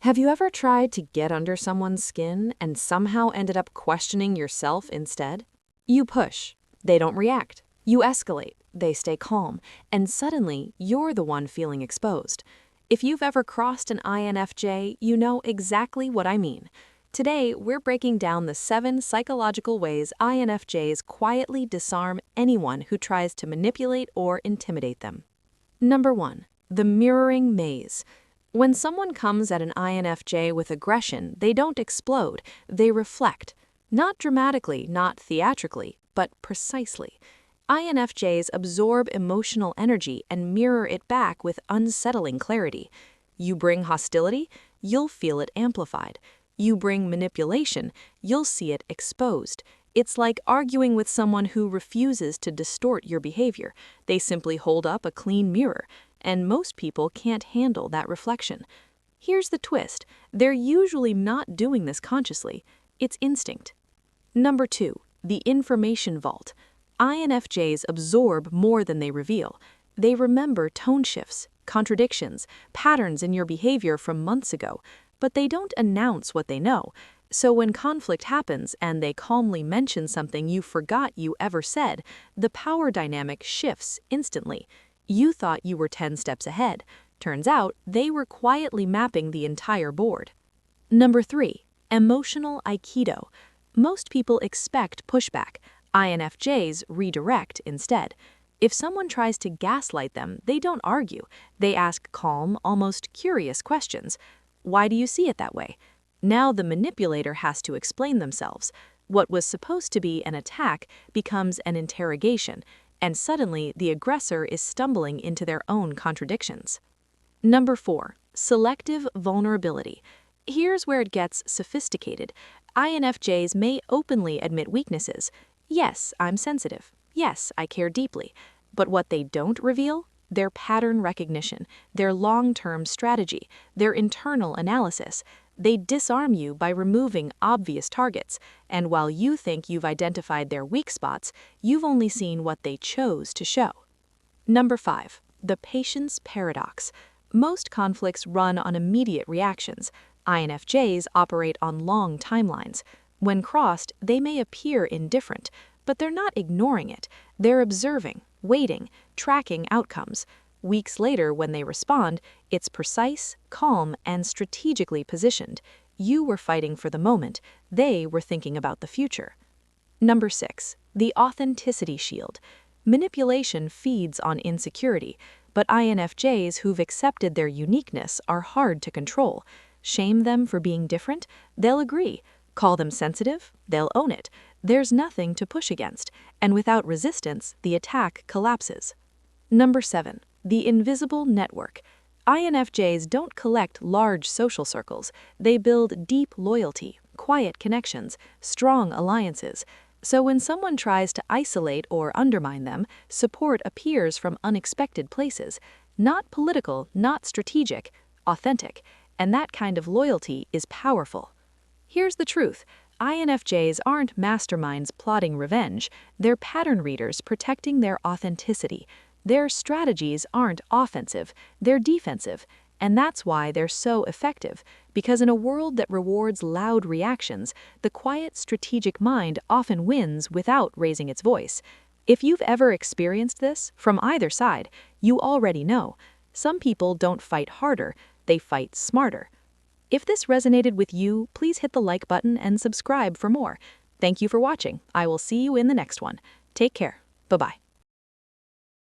Have you ever tried to get under someone's skin and somehow ended up questioning yourself instead? You push, they don't react. You escalate, they stay calm, and suddenly you're the one feeling exposed. If you've ever crossed an INFJ, you know exactly what I mean. Today, we're breaking down the 7 psychological ways INFJs quietly disarm anyone who tries to manipulate or intimidate them. Number 1. The mirroring maze. When someone comes at an INFJ with aggression, they don't explode, they reflect. Not dramatically, not theatrically, but precisely. INFJs absorb emotional energy and mirror it back with unsettling clarity. You bring hostility, you'll feel it amplified. You bring manipulation, you'll see it exposed. It's like arguing with someone who refuses to distort your behavior. They simply hold up a clean mirror, and most people can't handle that reflection. Here's the twist. They're usually not doing this consciously. It's instinct. Number 2. The information vault. INFJs absorb more than they reveal. They remember tone shifts, contradictions, patterns in your behavior from months ago, but they don't announce what they know. So when conflict happens and they calmly mention something you forgot you ever said, the power dynamic shifts instantly. You thought you were 10 steps ahead. Turns out they were quietly mapping the entire board. Number 3. Emotional Aikido. Most people expect pushback. INFJs redirect instead. If someone tries to gaslight them, they don't argue. They ask calm, almost curious questions. Why do you see it that way? Now the manipulator has to explain themselves. What was supposed to be an attack becomes an interrogation, and suddenly the aggressor is stumbling into their own contradictions. Number 4. Selective vulnerability. Here's where it gets sophisticated. INFJs may openly admit weaknesses. Yes, I'm sensitive. Yes, I care deeply. But what they don't reveal? Their pattern recognition, their long-term strategy, their internal analysis. They disarm you by removing obvious targets, and while you think you've identified their weak spots, you've only seen what they chose to show. Number 5. The patience paradox. Most conflicts run on immediate reactions. INFJs operate on long timelines. When crossed, they may appear indifferent, but they're not ignoring it. They're observing, waiting, tracking outcomes. Weeks later, when they respond, it's precise, calm, and strategically positioned. You were fighting for the moment. They were thinking about the future. Number 6. The authenticity shield. Manipulation feeds on insecurity, but INFJs who've accepted their uniqueness are hard to control. Shame them for being different? They'll agree. Call them sensitive? They'll own it. There's nothing to push against, and without resistance, the attack collapses. Number 7. The invisible network. INFJs don't collect large social circles. They build deep loyalty, quiet connections, strong alliances. So when someone tries to isolate or undermine them, support appears from unexpected places. Not political, not strategic, authentic. And that kind of loyalty is powerful. Here's the truth. INFJs aren't masterminds plotting revenge. They're pattern readers protecting their authenticity. Their strategies aren't offensive, they're defensive. And that's why they're so effective, because in a world that rewards loud reactions, the quiet, strategic mind often wins without raising its voice. If you've ever experienced this, from either side, you already know. Some people don't fight harder, they fight smarter. If this resonated with you, please hit the like button and subscribe for more. Thank you for watching. I will see you in the next one. Take care. Bye-bye.